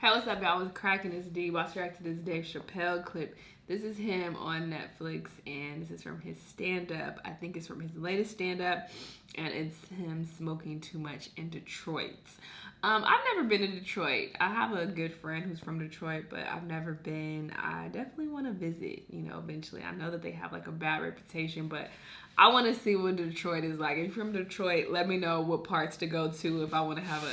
Hey, what's up, y'all? I was cracking this D. Watch react to this Dave Chappelle clip. This is him on Netflix, and this is from his stand-up. I think it's from his latest stand-up, and it's him smoking too much in Detroit. I've never been to Detroit. I have a good friend who's from Detroit, but I've never been. I definitely want to visit, eventually. I know that they have, like, a bad reputation, but I want to see what Detroit is like. If you're from Detroit, let me know what parts to go to if I want to have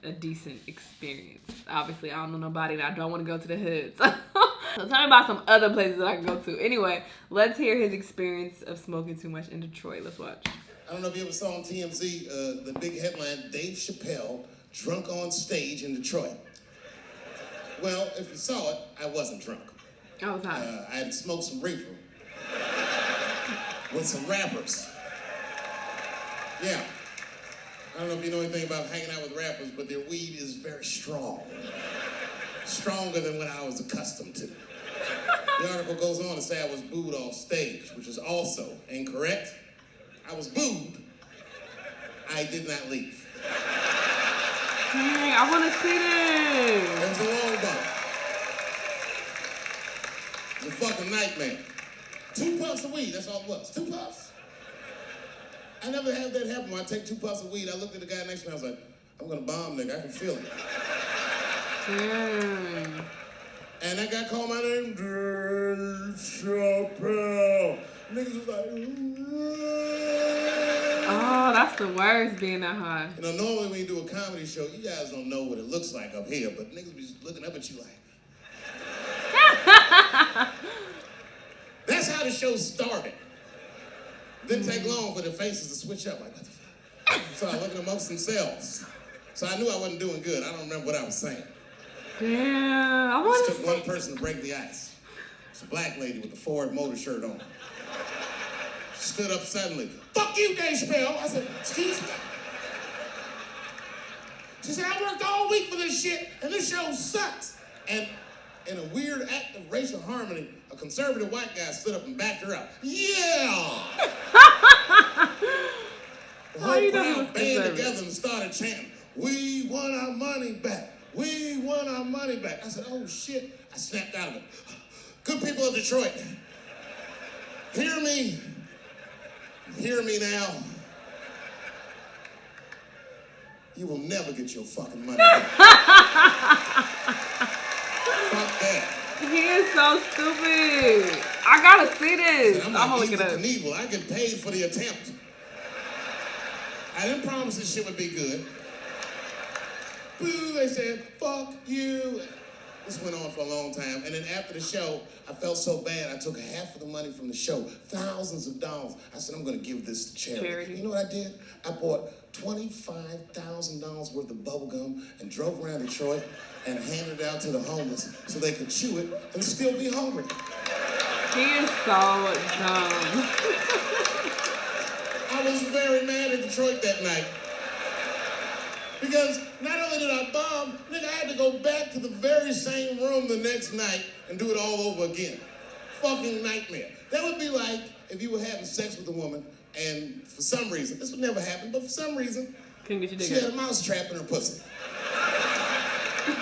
a decent experience. Obviously, I don't know nobody, and I don't want to go to the hoods. So tell me about some other places that I can go to. Anyway, let's hear his experience of smoking too much in Detroit. Let's watch. I don't know if you ever saw on TMZ the big headline, Dave Chappelle drunk on stage in Detroit. Well, if you saw it, I wasn't drunk. I was high. I had smoked some reefer with some rappers. Yeah. I don't know if you know anything about hanging out with rappers, but their weed is very strong. Stronger than what I was accustomed to. The article goes on to say I was booed off stage, which is also incorrect. I was booed. I did not leave. Dang, I want to see this. It was a long bump. It was a fucking nightmare. 2 puffs of weed, that's all it was. 2 puffs. I never had that happen. When I take 2 puffs of weed, I looked at the guy next to me, I was like, I'm gonna bomb, nigga, I can feel it. And that guy called my name, Dave Chappelle. Niggas was like, oh, that's the worst, being that high. Normally when you do a comedy show, you guys don't know what it looks like up here, but niggas be looking up at you like. That's how the show started. Didn't take long for the faces to switch up, like, what the fuck? So I looking amongst themselves. So I knew I wasn't doing good. I don't remember what I was saying. Damn, I want It to took one person to break the ice. It's a black lady with a Ford Motor shirt on. She stood up suddenly. Fuck you, Dave Chappelle. I said, excuse me? She said, I worked all week for this shit, and this show sucks. And in a weird act of racial harmony, a conservative white guy stood up and backed her up. Yeah! The whole crowd banded together and started chanting, we want our money back. We want our money back. I said, oh shit. I snapped out of it. Good people of Detroit, hear me. Hear me now. You will never get your fucking money back. Fuck that. He is so stupid. I gotta see this. I'm gonna look it up. Knievel. I get paid for the attempt. I didn't promise this shit would be good. Boo, they said, fuck you. This went on for a long time. And then after the show, I felt so bad, I took half of the money from the show, thousands of dollars. I said, I'm gonna give this to charity. You know what I did? I bought $25,000 worth of bubble gum and drove around Detroit and handed it out to the homeless so they could chew it and still be hungry. He is so dumb. I was very mad at Detroit that night. Because not only did I bomb, nigga, I had to go back to the very same room the next night and do it all over again. Fucking nightmare. That would be like if you were having sex with a woman and for some reason, this would never happen, but for some reason, Couldn't get your dick she had a mouse trap in her pussy.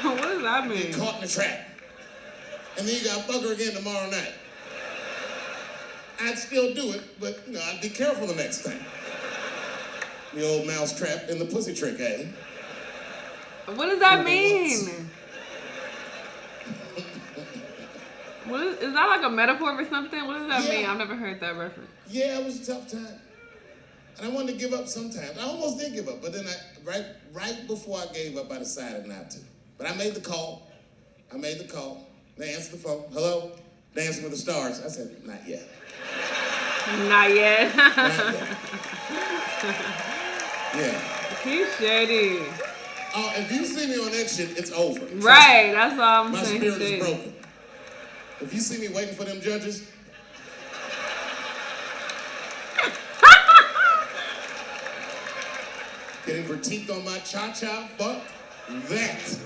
What does that mean? Get caught in the trap. And then you gotta fuck her again tomorrow night. I'd still do it, but I'd be careful the next time. The old mouse trap in the pussy trick, eh? What does that mean? Is that like a metaphor for something? What does that mean? I've never heard that reference. Yeah, it was a tough time. And I wanted to give up sometimes. I almost did give up, but then right before I gave up, I decided not to. But I made the call. They answered the phone. Hello? Dancing with the Stars. I said, not yet. Not yet. Not yet. Yeah. He's shady. Oh, if you see me on that shit, it's over. Right, that's all I'm saying. My spirit is broken. If you see me waiting for them judges, getting critiqued on my cha-cha, fuck that.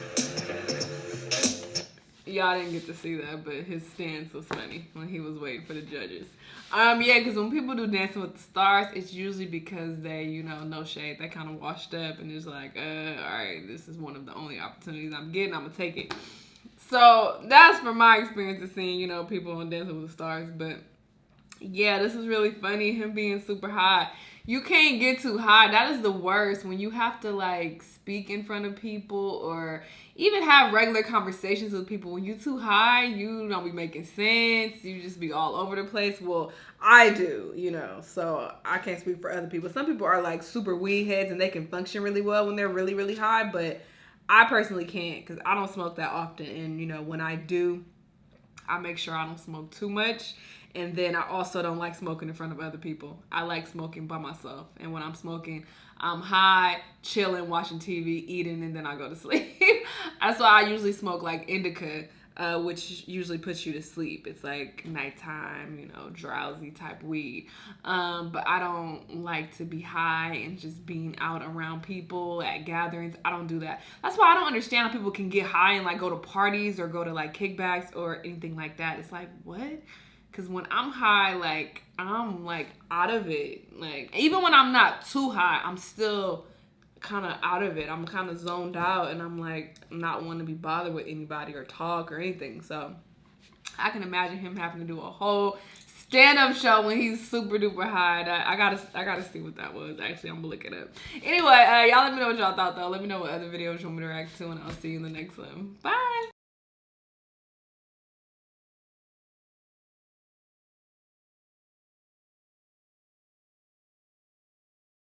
Y'all didn't get to see that, but his stance was funny when he was waiting for the judges. Yeah, because when people do Dancing with the Stars, it's usually because they, no shade, they kind of washed up and it's like, all right, this is one of the only opportunities I'm getting, I'm gonna take it. So that's from my experience of seeing, people on Dancing with the Stars. But yeah, this is really funny, him being super high. You can't get too high. That is the worst, when you have to like speak in front of people or even have regular conversations with people. When you too high, you don't be making sense. You just be all over the place. Well, I do, so I can't speak for other people. Some people are like super weed heads and they can function really well when they're really, really high, but I personally can't because I don't smoke that often. And, when I do, I make sure I don't smoke too much. And then I also don't like smoking in front of other people. I like smoking by myself. And when I'm smoking, I'm high, chilling, watching TV, eating, and then I go to sleep. That's why I usually smoke like indica, which usually puts you to sleep. It's like nighttime, drowsy type weed. But I don't like to be high and just being out around people at gatherings. I don't do that. That's why I don't understand how people can get high and like go to parties or go to like kickbacks or anything like that. It's like, what? Because when I'm high, like, I'm, like, out of it. Like, even when I'm not too high, I'm still kind of out of it. I'm kind of zoned out, and I'm, like, not wanting to be bothered with anybody or talk or anything. So, I can imagine him having to do a whole stand-up show when he's super duper high. I gotta see what that was. Actually, I'm gonna look it up. Anyway, y'all let me know what y'all thought, though. Let me know what other videos you want me to react to, and I'll see you in the next one. Bye!